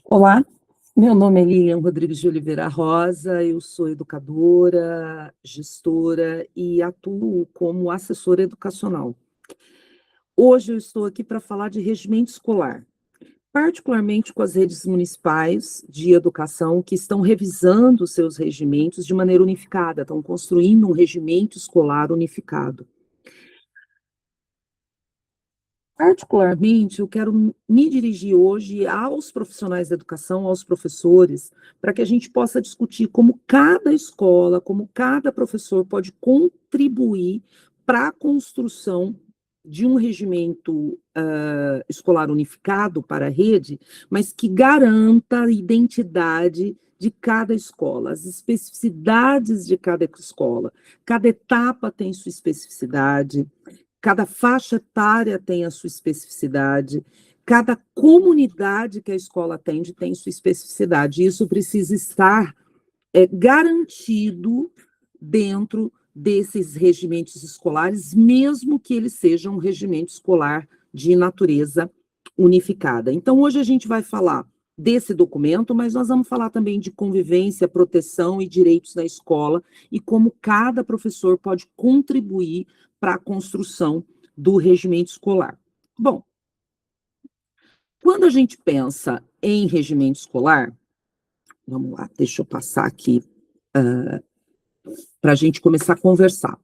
Olá, meu nome é Lilian Rodrigues de Oliveira Rosa, eu sou educadora, gestora e atuo como assessora educacional. Hoje eu estou aqui para falar de regimento escolar, particularmente com as redes municipais de educação que estão revisando seus regimentos de maneira unificada, estão construindo um regimento escolar unificado. Particularmente, eu quero me dirigir hoje aos profissionais da educação, aos professores, para que a gente possa discutir como cada escola, como cada professor pode contribuir para a construção de um regimento escolar unificado para a rede, mas que garanta a identidade de cada escola, as especificidades de cada escola. Cada etapa tem sua especificidade. Cada faixa etária tem a sua especificidade, cada comunidade que a escola atende tem sua especificidade. Isso precisa estar garantido dentro desses regimentos escolares, mesmo que eles sejam um regimento escolar de natureza unificada. Então, hoje a gente vai falar desse documento, mas nós vamos falar também de convivência, proteção e direitos na escola e como cada professor pode contribuir para a construção do regimento escolar. Bom, quando a gente pensa em regimento escolar, vamos lá, deixa eu passar aqui para a gente começar a conversar.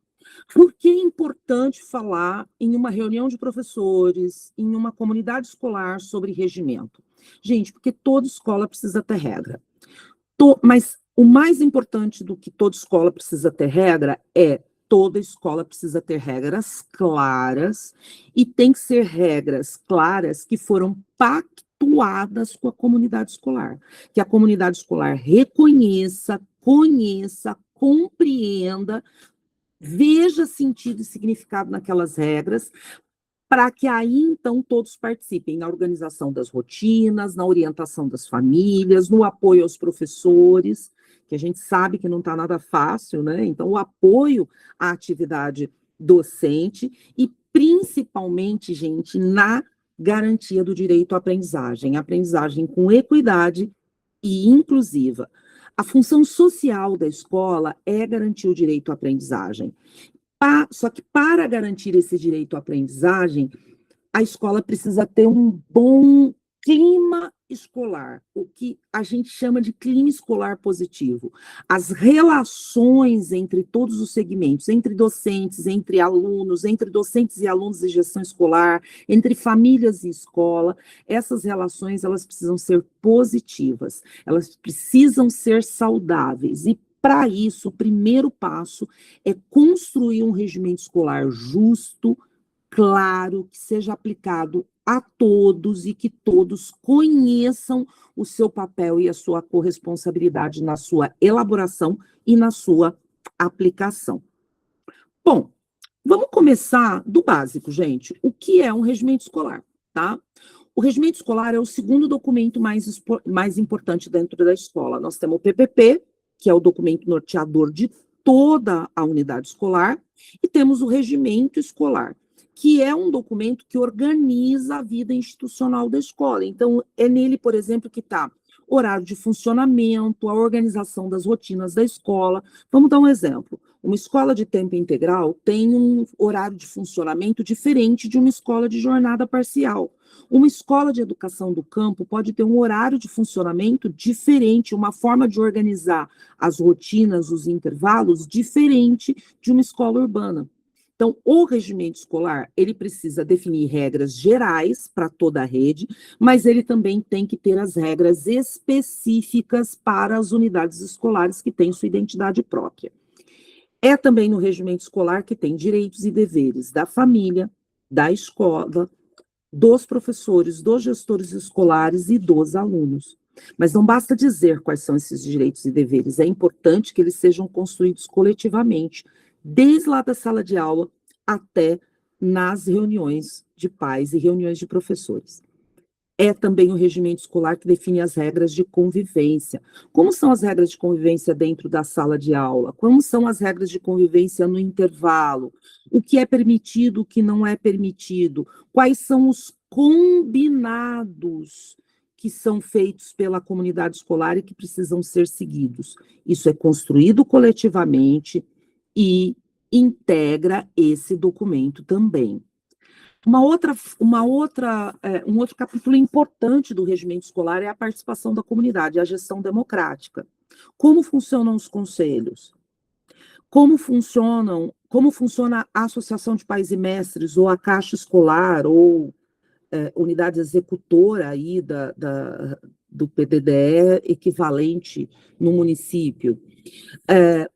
Por que é importante falar em uma reunião de professores, em uma comunidade escolar sobre regimento? Gente, porque toda escola precisa ter regra. Mas o mais importante do que toda escola precisa ter regra é toda escola precisa ter regras claras e tem que ser regras claras que foram pactuadas com a comunidade escolar. Que a comunidade escolar reconheça, conheça, compreenda, veja sentido e significado naquelas regras, para que aí, então, todos participem na organização das rotinas, na orientação das famílias, no apoio aos professores, que a gente sabe que não está nada fácil, né? Então, o apoio à atividade docente e, principalmente, gente, na garantia do direito à aprendizagem com equidade e inclusiva. A função social da escola é garantir o direito à aprendizagem. Só que para garantir esse direito à aprendizagem, a escola precisa ter um bom clima escolar, o que a gente chama de clima escolar positivo. As relações entre todos os segmentos, entre docentes, entre alunos, entre docentes e alunos de gestão escolar, entre famílias e escola, essas relações elas precisam ser positivas, elas precisam ser saudáveis. E para isso, o primeiro passo é construir um regimento escolar justo, claro, que seja aplicado a todos e que todos conheçam o seu papel e a sua corresponsabilidade na sua elaboração e na sua aplicação. Bom, vamos começar do básico, gente. O que é um regimento escolar, tá? O regimento escolar é o segundo documento mais importante dentro da escola. Nós temos o PPP, que é o documento norteador de toda a unidade escolar, e temos o regimento escolar, que é um documento que organiza a vida institucional da escola. Então, é nele, por exemplo, que está horário de funcionamento, a organização das rotinas da escola. Vamos dar um exemplo. Uma escola de tempo integral tem um horário de funcionamento diferente de uma escola de jornada parcial. Uma escola de educação do campo pode ter um horário de funcionamento diferente, uma forma de organizar as rotinas, os intervalos, diferente de uma escola urbana. Então, o regimento escolar, ele precisa definir regras gerais para toda a rede, mas ele também tem que ter as regras específicas para as unidades escolares que têm sua identidade própria. É também no regimento escolar que tem direitos e deveres da família, da escola, dos professores, dos gestores escolares e dos alunos. Mas não basta dizer quais são esses direitos e deveres, é importante que eles sejam construídos coletivamente, desde lá da sala de aula até nas reuniões de pais e reuniões de professores. É também o regimento escolar que define as regras de convivência. Como são as regras de convivência dentro da sala de aula? Como são as regras de convivência no intervalo? O que é permitido, o que não é permitido? Quais são os combinados que são feitos pela comunidade escolar e que precisam ser seguidos. Isso é construído coletivamente e integra esse documento também. Um outro capítulo importante do regimento escolar é a participação da comunidade, a gestão democrática. Como funcionam os conselhos? Como funciona a Associação de Pais e Mestres, ou a Caixa Escolar, ou unidade executora aí do PDDE equivalente no município?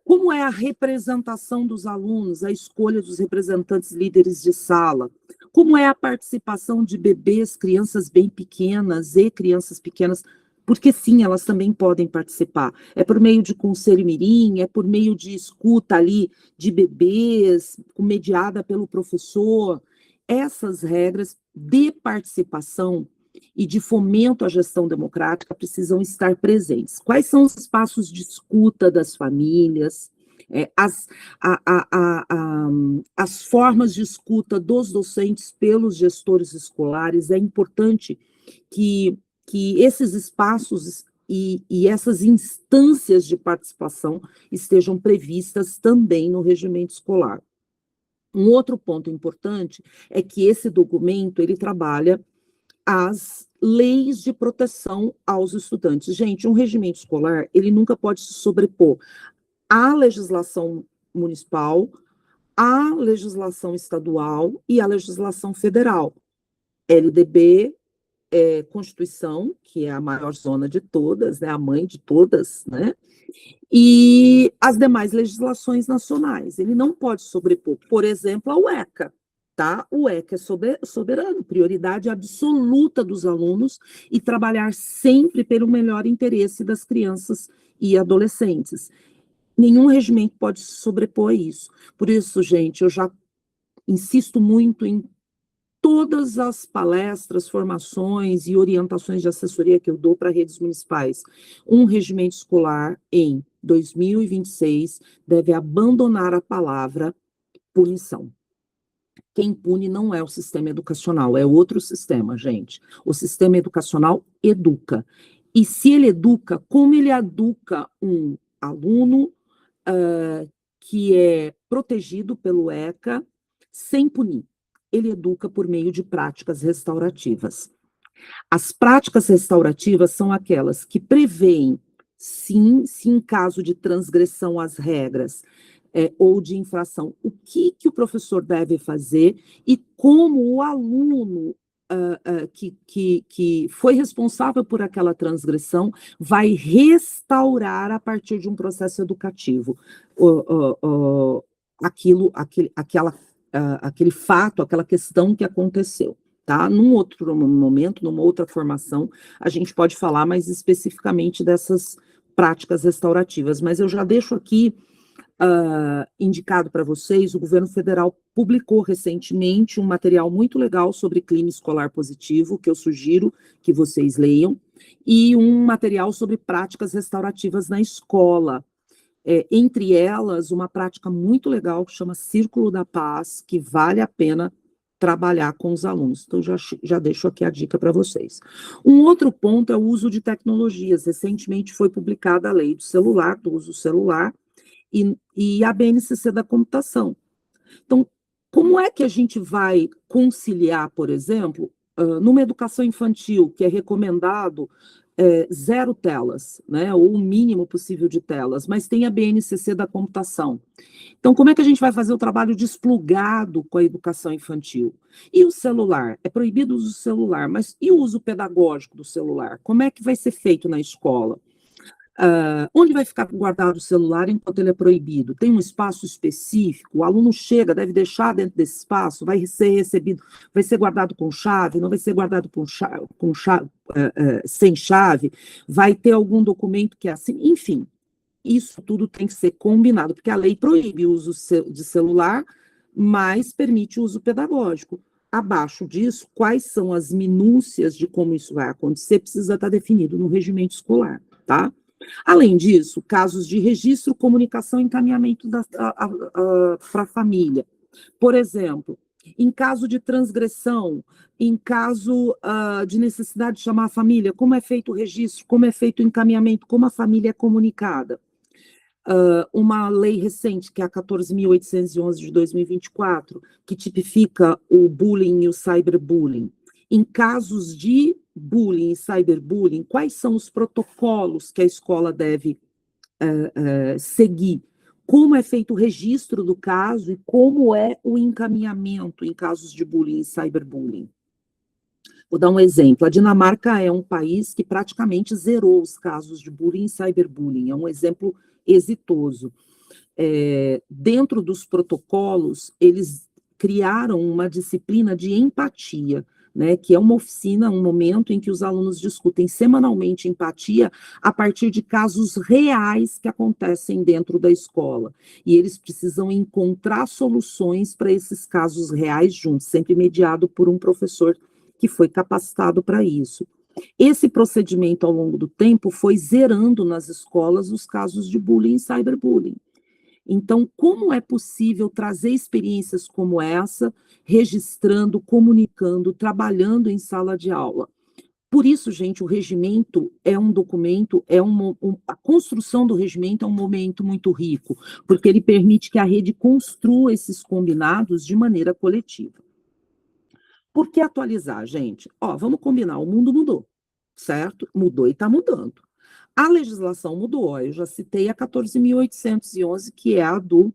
Como é a representação dos alunos, a escolha dos representantes líderes de sala? Como é a participação de bebês, crianças bem pequenas e crianças pequenas? Porque sim, elas também podem participar. É por meio de conselho mirim, é por meio de escuta ali de bebês, mediada pelo professor. Essas regras de participação e de fomento à gestão democrática precisam estar presentes. Quais são os espaços de escuta das famílias, as formas de escuta dos docentes pelos gestores escolares? É importante que esses espaços e essas instâncias de participação estejam previstas também no regimento escolar. Um outro ponto importante é que esse documento, ele trabalha as leis de proteção aos estudantes. Gente, um regimento escolar, ele nunca pode se sobrepor à legislação municipal, à legislação estadual e à legislação federal. LDB, Constituição, que é a maior zona de todas, né, a mãe de todas, né, e as demais legislações nacionais. Ele não pode sobrepor, por exemplo, ao ECA, tá? O ECA é soberano, prioridade absoluta dos alunos e trabalhar sempre pelo melhor interesse das crianças e adolescentes. Nenhum regimento pode se sobrepor a isso. Por isso, gente, eu já insisto muito em todas as palestras, formações e orientações de assessoria que eu dou para redes municipais. Um regimento escolar em 2026 deve abandonar a palavra punição. Quem pune não é o sistema educacional, é outro sistema, gente. O sistema educacional educa. E se ele educa, como ele educa um aluno que é protegido pelo ECA sem punir? Ele educa por meio de práticas restaurativas. As práticas restaurativas são aquelas que prevêem, sim, se em caso de transgressão às regras ou de infração, o que o professor deve fazer e como o aluno que foi responsável por aquela transgressão vai restaurar a partir de um processo educativo aquele fato, aquela questão que aconteceu, tá? Num outro momento, numa outra formação, a gente pode falar mais especificamente dessas práticas restaurativas, mas eu já deixo aqui indicado para vocês. O governo federal publicou recentemente um material muito legal sobre clima escolar positivo, que eu sugiro que vocês leiam, e um material sobre práticas restaurativas na escola. Entre elas, uma prática muito legal que chama Círculo da Paz, que vale a pena trabalhar com os alunos. Então, já deixo aqui a dica para vocês. Um outro ponto é o uso de tecnologias. Recentemente foi publicada a lei do celular, do uso do celular, e a BNCC da computação. Então, como é que a gente vai conciliar, por exemplo, numa educação infantil, que é recomendado 0 telas, né, ou o mínimo possível de telas, mas tem a BNCC da computação. Então, como é que a gente vai fazer o trabalho desplugado com a educação infantil? E o celular? É proibido o uso do celular, mas e o uso pedagógico do celular? Como é que vai ser feito na escola? Onde vai ficar guardado o celular enquanto ele é proibido? Tem um espaço específico? O aluno chega, deve deixar dentro desse espaço? Vai ser recebido, vai ser guardado com chave? Não vai ser guardado sem chave? Vai ter algum documento que é assim? Enfim, isso tudo tem que ser combinado, porque a lei proíbe o uso de celular, mas permite o uso pedagógico. Abaixo disso, quais são as minúcias de como isso vai acontecer, precisa estar definido no regimento escolar, tá? Além disso, casos de registro, comunicação e encaminhamento para a família. Por exemplo, Em caso de transgressão, em caso de necessidade de chamar a família, como é feito o registro, como é feito o encaminhamento, como a família é comunicada. Uma lei recente, que é a 14.811 de 2024, que tipifica o bullying e o cyberbullying. Em casos de bullying e cyberbullying, quais são os protocolos que a escola deve seguir? Como é feito o registro do caso e como é o encaminhamento em casos de bullying e cyberbullying. Vou dar um exemplo. A Dinamarca é um país que praticamente zerou os casos de bullying e cyberbullying. É um exemplo exitoso. Dentro dos protocolos, eles criaram uma disciplina de empatia, né, que é uma oficina, um momento em que os alunos discutem semanalmente empatia a partir de casos reais que acontecem dentro da escola. E eles precisam encontrar soluções para esses casos reais juntos, sempre mediado por um professor que foi capacitado para isso. Esse procedimento, ao longo do tempo, foi zerando nas escolas os casos de bullying e cyberbullying. Então, como é possível trazer experiências como essa, registrando, comunicando, trabalhando em sala de aula? Por isso, gente, o regimento é um documento, a construção do regimento é um momento muito rico, porque ele permite que a rede construa esses combinados de maneira coletiva. Por que atualizar, gente? Vamos combinar, o mundo mudou, certo? Mudou e está mudando. A legislação mudou, eu já citei a 14.811, que é a do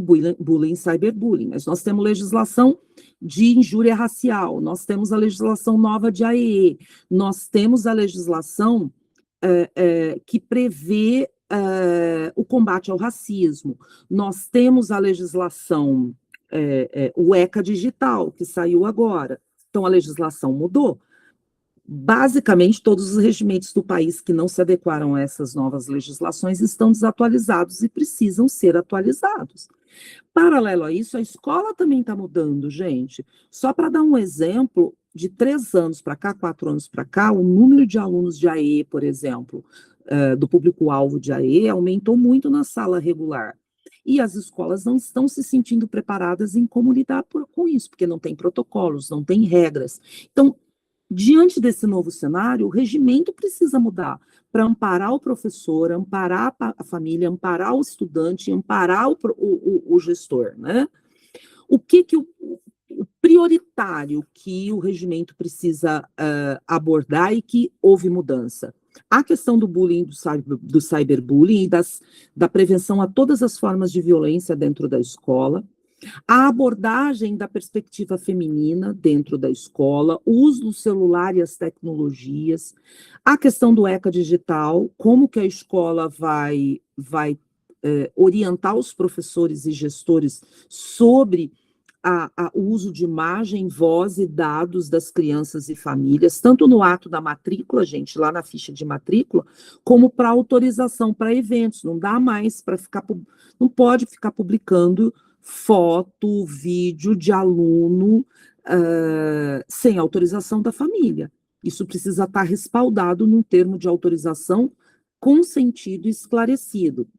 bullying, cyberbullying, mas nós temos legislação de injúria racial, nós temos a legislação nova de AEE, nós temos a legislação que prevê o combate ao racismo, nós temos a legislação, o ECA digital, que saiu agora. Então, a legislação mudou. Basicamente, todos os regimentos do país que não se adequaram a essas novas legislações estão desatualizados e precisam ser atualizados. Paralelo a isso, a escola também está mudando, gente. Só para dar um exemplo, de 3 anos para cá, 4 anos para cá, o número de alunos de AE, por exemplo, do público-alvo de AE, aumentou muito na sala regular. E as escolas não estão se sentindo preparadas em como lidar com isso, porque não tem protocolos, não tem regras. Então, diante desse novo cenário, o regimento precisa mudar para amparar o professor, amparar a família, amparar o estudante, amparar o gestor, né? O prioritário que o regimento precisa abordar e que houve mudança? A questão do bullying, do cyberbullying e da prevenção a todas as formas de violência dentro da escola, a abordagem da perspectiva feminina dentro da escola, o uso do celular e as tecnologias, a questão do ECA digital, como que a escola vai orientar os professores e gestores sobre o uso de imagem, voz e dados das crianças e famílias, tanto no ato da matrícula, gente, lá na ficha de matrícula, como para autorização para eventos. Não dá mais para não pode ficar publicando foto, vídeo de aluno sem autorização da família. Isso precisa estar respaldado num termo de autorização com sentido esclarecido.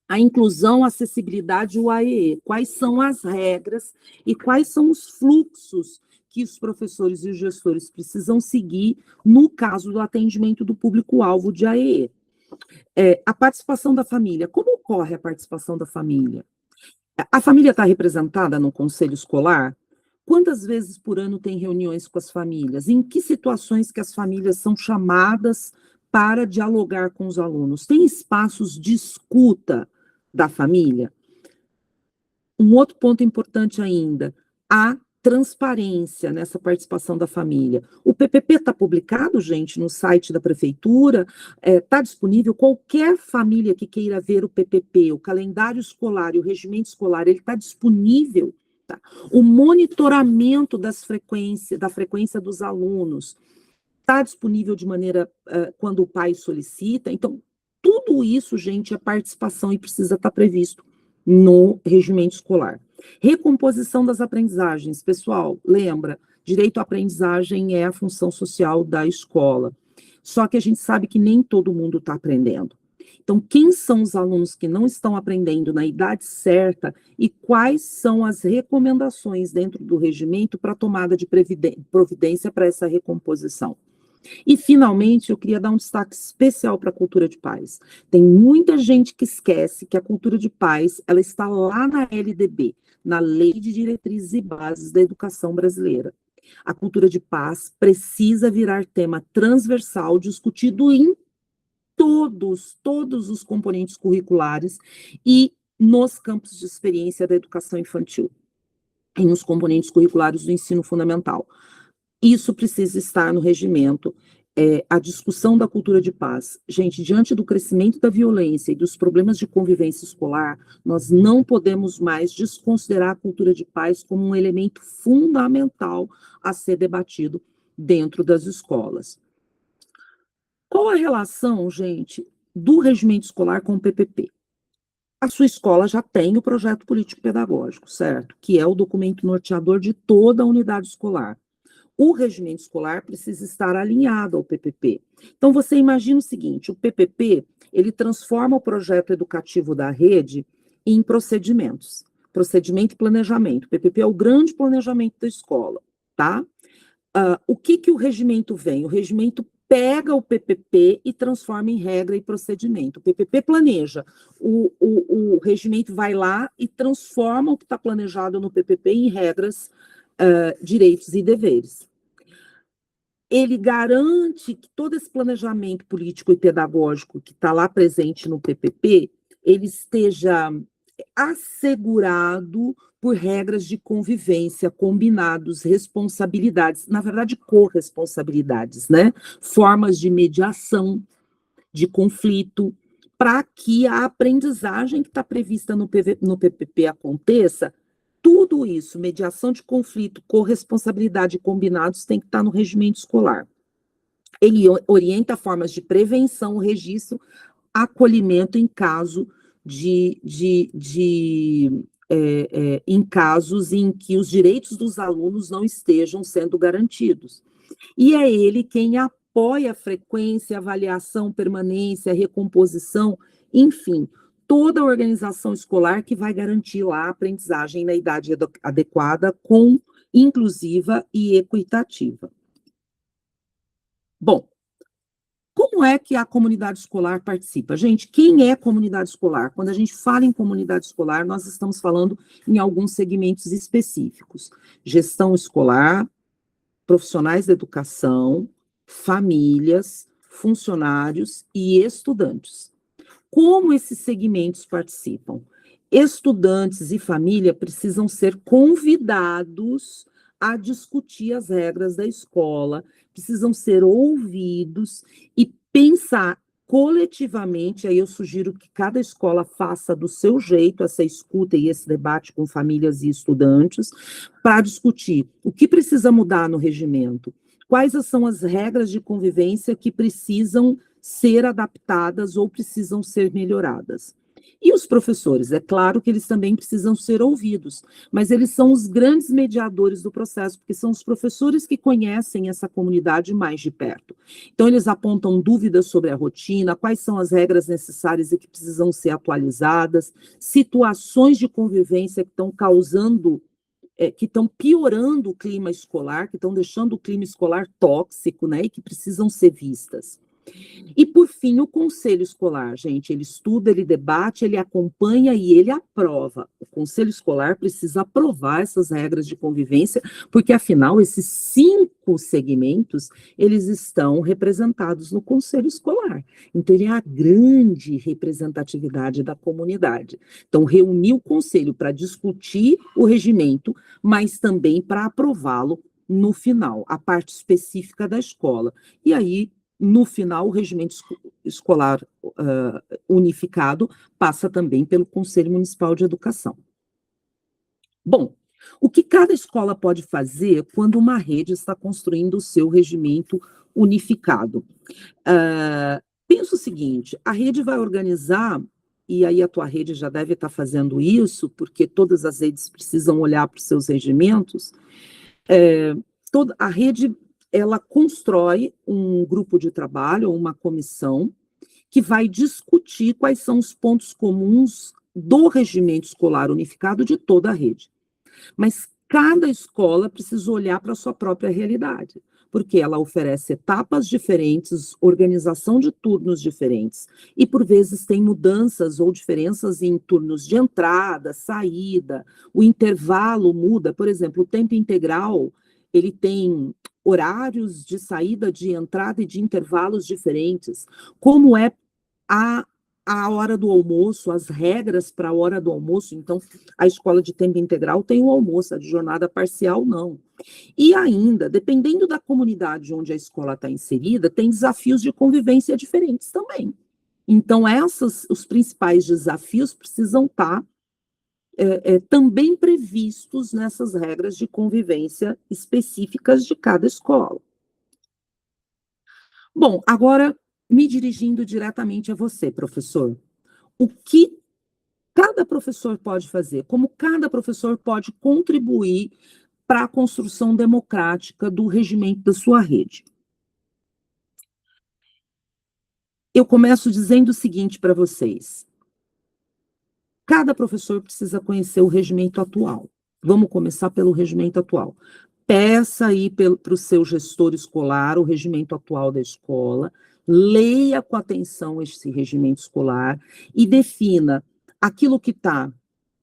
A inclusão, a acessibilidade e o AEE. Quais são as regras e quais são os fluxos que os professores e os gestores precisam seguir no caso do atendimento do público-alvo de AEE. A participação da família. Como ocorre a participação da família? A família está representada no conselho escolar? Quantas vezes por ano tem reuniões com as famílias? Em que situações que as famílias são chamadas para dialogar com os alunos? Tem espaços de escuta da família? Um outro ponto importante ainda, a transparência nessa participação da família. O PPP está publicado, gente, no site da prefeitura, está disponível. Qualquer família que queira ver o PPP, o calendário escolar e o regimento escolar, ele está disponível. Tá? O monitoramento da frequência dos alunos está disponível de maneira quando o pai solicita. Então, tudo isso, gente, é participação e precisa estar previsto no regimento escolar. Recomposição das aprendizagens. Pessoal, lembra, direito à aprendizagem é a função social da escola. Só que a gente sabe que nem todo mundo está aprendendo. Então, quem são os alunos que não estão aprendendo na idade certa e quais são as recomendações dentro do regimento para tomada de providência para essa recomposição? E, finalmente, eu queria dar um destaque especial para a cultura de paz. Tem muita gente que esquece que a cultura de paz ela está lá na LDB, na Lei de Diretrizes e Bases da Educação Brasileira. A cultura de paz precisa virar tema transversal discutido em todos os componentes curriculares e nos campos de experiência da educação infantil, e nos componentes curriculares do ensino fundamental. Isso precisa estar no regimento. A discussão da cultura de paz. Gente, diante do crescimento da violência e dos problemas de convivência escolar, nós não podemos mais desconsiderar a cultura de paz como um elemento fundamental a ser debatido dentro das escolas. Qual a relação, gente, do regimento escolar com o PPP? A sua escola já tem o projeto político-pedagógico, certo? Que é o documento norteador de toda a unidade escolar. O regimento escolar precisa estar alinhado ao PPP. Então, você imagina o seguinte, o PPP, ele transforma o projeto educativo da rede em procedimentos. Procedimento e planejamento. O PPP é o grande planejamento da escola, tá? O que o regimento vem? O regimento pega o PPP e transforma em regra e procedimento. O PPP planeja, o regimento vai lá e transforma o que está planejado no PPP em regras, direitos e deveres. Ele garante que todo esse planejamento político e pedagógico que está lá presente no PPP, ele esteja assegurado por regras de convivência, combinados, responsabilidades, na verdade, corresponsabilidades, né? Formas de mediação, de conflito, para que a aprendizagem que está prevista no PPP aconteça. Tudo isso, mediação de conflito, corresponsabilidade e combinados, tem que estar no regimento escolar. Ele orienta formas de prevenção, registro, acolhimento em caso em casos em que os direitos dos alunos não estejam sendo garantidos. E é ele quem apoia a frequência, avaliação, permanência, recomposição, enfim, toda a organização escolar que vai garantir lá a aprendizagem na idade adequada, inclusiva e equitativa. Bom, como é que a comunidade escolar participa? Gente, quem é comunidade escolar? Quando a gente fala em comunidade escolar, nós estamos falando em alguns segmentos específicos. Gestão escolar, profissionais da educação, famílias, funcionários e estudantes. Como esses segmentos participam? Estudantes e família precisam ser convidados a discutir as regras da escola, precisam ser ouvidos e pensar coletivamente. Aí eu sugiro que cada escola faça do seu jeito essa escuta e esse debate com famílias e estudantes para discutir o que precisa mudar no regimento, quais são as regras de convivência que precisam ser adaptadas ou precisam ser melhoradas. E os professores, é claro que eles também precisam ser ouvidos, mas eles são os grandes mediadores do processo, porque são os professores que conhecem essa comunidade mais de perto. Então, eles apontam dúvidas sobre a rotina, quais são as regras necessárias e que precisam ser atualizadas, situações de convivência que estão causando, que estão piorando o clima escolar, que estão deixando o clima escolar tóxico, né, e que precisam ser vistas. E, por fim, o conselho escolar, gente, ele estuda, ele debate, ele acompanha e ele aprova. O conselho escolar precisa aprovar essas regras de convivência, porque, afinal, esses 5 segmentos, eles estão representados no conselho escolar. Então, ele é a grande representatividade da comunidade. Então, reunir o conselho para discutir o regimento, mas também para aprová-lo no final, a parte específica da escola. E aí, no final, o regimento escolar unificado passa também pelo Conselho Municipal de Educação. Bom, o que cada escola pode fazer quando uma rede está construindo o seu regimento unificado? Pensa o seguinte, a rede vai organizar, e aí a tua rede já deve estar fazendo isso, porque todas as redes precisam olhar para os seus regimentos, a rede ela constrói um grupo de trabalho, ou uma comissão, que vai discutir quais são os pontos comuns do regimento escolar unificado de toda a rede. Mas cada escola precisa olhar para a sua própria realidade, porque ela oferece etapas diferentes, organização de turnos diferentes, e por vezes tem mudanças ou diferenças em turnos de entrada, saída, o intervalo muda, por exemplo, o tempo integral, ele tem horários de saída, de entrada e de intervalos diferentes, como é a a hora do almoço, as regras para a hora do almoço. Então, a escola de tempo integral tem o almoço, a de jornada parcial não. E ainda, dependendo da comunidade onde a escola está inserida, tem desafios de convivência diferentes também. Então, os principais desafios precisam estar também previstos nessas regras de convivência específicas de cada escola. Bom, agora, me dirigindo diretamente a você, professor, o que cada professor pode fazer? Como cada professor pode contribuir para a construção democrática do regimento da sua rede? Eu começo dizendo o seguinte para vocês. Cada professor precisa conhecer o regimento atual. Vamos começar pelo regimento atual. Peça aí para o seu gestor escolar o regimento atual da escola, leia com atenção esse regimento escolar e defina aquilo que está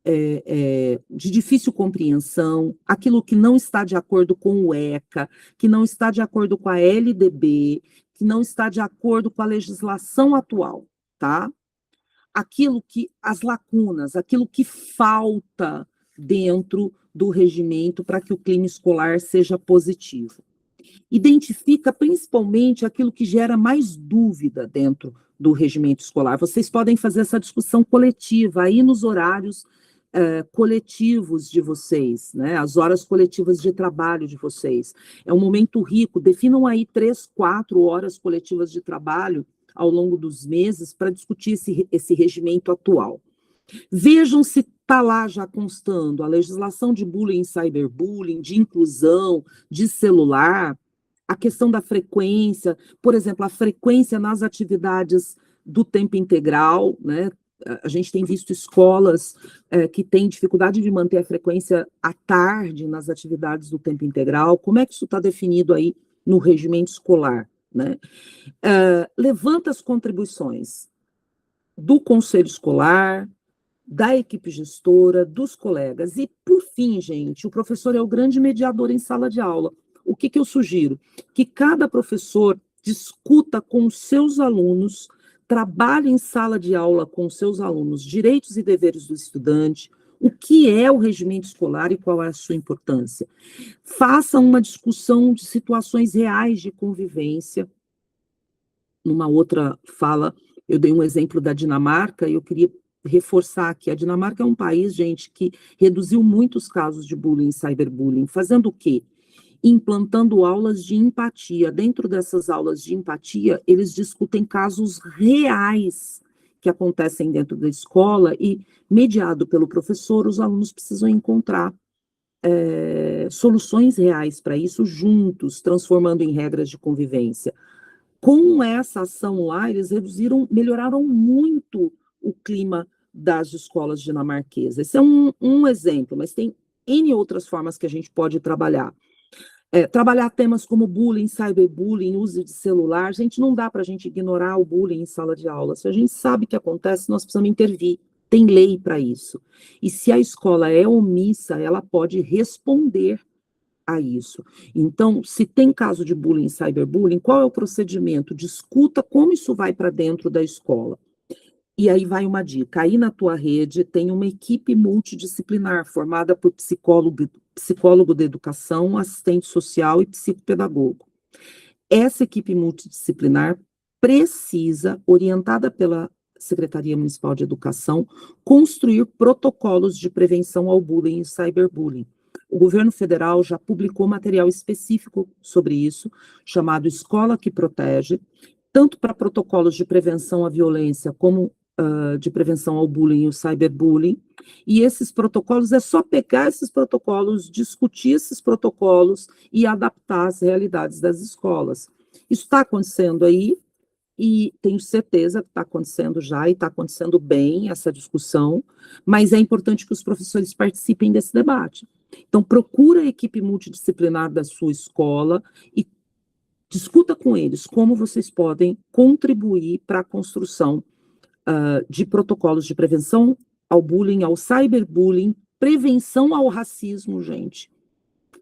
de difícil compreensão, aquilo que não está de acordo com o ECA, que não está de acordo com a LDB, que não está de acordo com a legislação atual, tá? Aquilo que, as lacunas, aquilo que falta dentro do regimento para que o clima escolar seja positivo. Identifica principalmente aquilo que gera mais dúvida dentro do regimento escolar. Vocês podem fazer essa discussão coletiva aí nos horários coletivos de vocês, né? As horas coletivas de trabalho de vocês. É um momento rico, definam aí 3, 4 horas coletivas de trabalho ao longo dos meses para discutir esse regimento atual. Vejam se está lá já constando a legislação de bullying e cyberbullying, de inclusão, de celular, a questão da frequência, por exemplo, a frequência nas atividades do tempo integral, né? A gente tem visto escolas que têm dificuldade de manter a frequência à tarde nas atividades do tempo integral. Como é que isso está definido aí no regimento escolar, né? Levanta as contribuições do conselho escolar, da equipe gestora, dos colegas. E, por fim, gente, o professor é o grande mediador em sala de aula. O que eu sugiro? Que cada professor discuta com os seus alunos, trabalhe em sala de aula com os seus alunos, direitos e deveres do estudante, o que é o regimento escolar e qual é a sua importância. Faça uma discussão de situações reais de convivência. Numa outra fala, eu dei um exemplo da Dinamarca e eu queria reforçar que a Dinamarca é um país, gente, que reduziu muitos casos de bullying e cyberbullying. Fazendo o quê? Implantando aulas de empatia. Dentro dessas aulas de empatia, eles discutem casos reais que acontecem dentro da escola e, mediado pelo professor, os alunos precisam encontrar soluções reais para isso juntos, transformando em regras de convivência. Com essa ação lá, eles melhoraram muito o clima das escolas dinamarquesas. Esse é um exemplo, mas tem N outras formas que a gente pode trabalhar. Trabalhar temas como bullying, cyberbullying, uso de celular. Gente, não dá para a gente ignorar o bullying em sala de aula. Se a gente sabe que acontece, nós precisamos intervir. Tem lei para isso. E se a escola é omissa, ela pode responder a isso. Então, se tem caso de bullying e cyberbullying, qual é o procedimento? Discuta como isso vai para dentro da escola. E aí vai uma dica, aí na tua rede tem uma equipe multidisciplinar, formada por psicólogo de educação, assistente social e psicopedagogo. Essa equipe multidisciplinar precisa, orientada pela Secretaria Municipal de Educação, construir protocolos de prevenção ao bullying e cyberbullying. O governo federal já publicou material específico sobre isso, chamado Escola que Protege, tanto para protocolos de prevenção à violência, como de prevenção ao bullying e o cyberbullying. E esses protocolos, é só pegar esses protocolos, discutir esses protocolos e adaptar às realidades das escolas. Isso está acontecendo aí, e tenho certeza que está acontecendo já e está acontecendo bem essa discussão, mas é importante que os professores participem desse debate. Então, procura a equipe multidisciplinar da sua escola e discuta com eles como vocês podem contribuir para a construção de protocolos de prevenção ao bullying, ao cyberbullying, prevenção ao racismo, gente.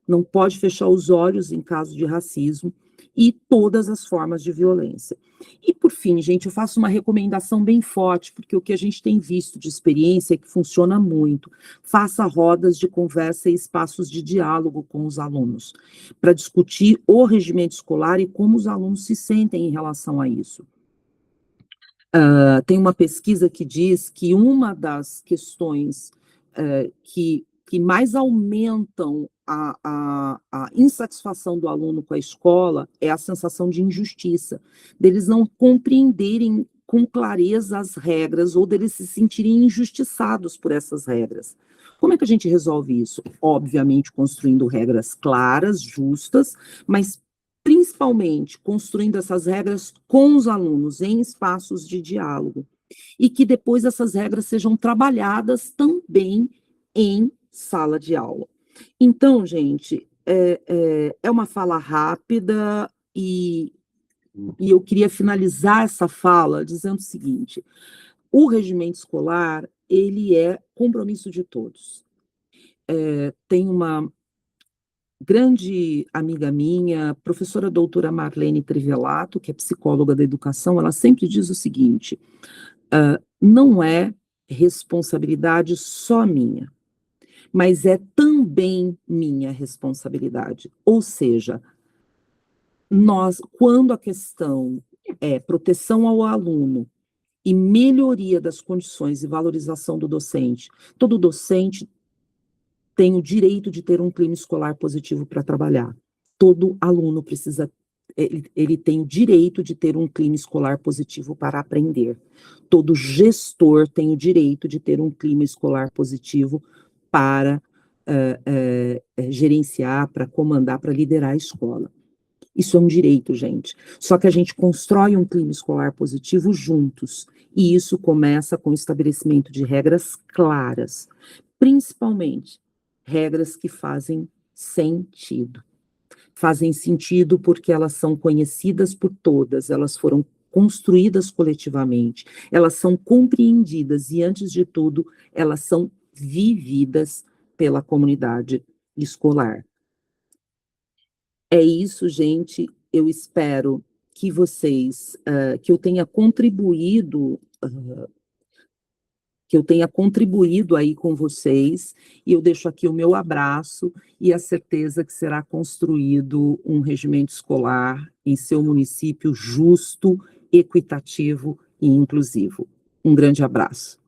Não pode fechar os olhos em caso de racismo e todas as formas de violência. E, por fim, gente, eu faço uma recomendação bem forte, porque o que a gente tem visto de experiência é que funciona muito. Faça rodas de conversa e espaços de diálogo com os alunos, para discutir o regimento escolar e como os alunos se sentem em relação a isso. Tem uma pesquisa que diz que uma das questões que mais aumentam a insatisfação do aluno com a escola é a sensação de injustiça, deles não compreenderem com clareza as regras ou deles se sentirem injustiçados por essas regras. Como é que a gente resolve isso? Obviamente construindo regras claras, justas, mas principalmente construindo essas regras com os alunos em espaços de diálogo e que depois essas regras sejam trabalhadas também em sala de aula. Então, gente, é uma fala rápida e eu queria finalizar essa fala dizendo o seguinte: o regimento escolar, ele é compromisso de todos. Tem uma grande amiga minha, professora doutora Marlene Trivelato, que é psicóloga da educação, ela sempre diz o seguinte: não é responsabilidade só minha, mas é também minha responsabilidade. Ou seja, nós, quando a questão é proteção ao aluno e melhoria das condições e valorização do docente, todo docente tem o direito de ter um clima escolar positivo para trabalhar. Todo aluno precisa, ele tem o direito de ter um clima escolar positivo para aprender. Todo gestor tem o direito de ter um clima escolar positivo para gerenciar, para comandar, para liderar a escola. Isso é um direito, gente. Só que a gente constrói um clima escolar positivo juntos. E isso começa com o estabelecimento de regras claras, principalmente regras que fazem sentido. Fazem sentido porque elas são conhecidas por todas, elas foram construídas coletivamente, elas são compreendidas e, antes de tudo, elas são vividas pela comunidade escolar. É isso, gente. Eu espero que vocês, que eu tenha contribuído aí com vocês, e eu deixo aqui o meu abraço e a certeza que será construído um regimento escolar em seu município justo, equitativo e inclusivo. Um grande abraço.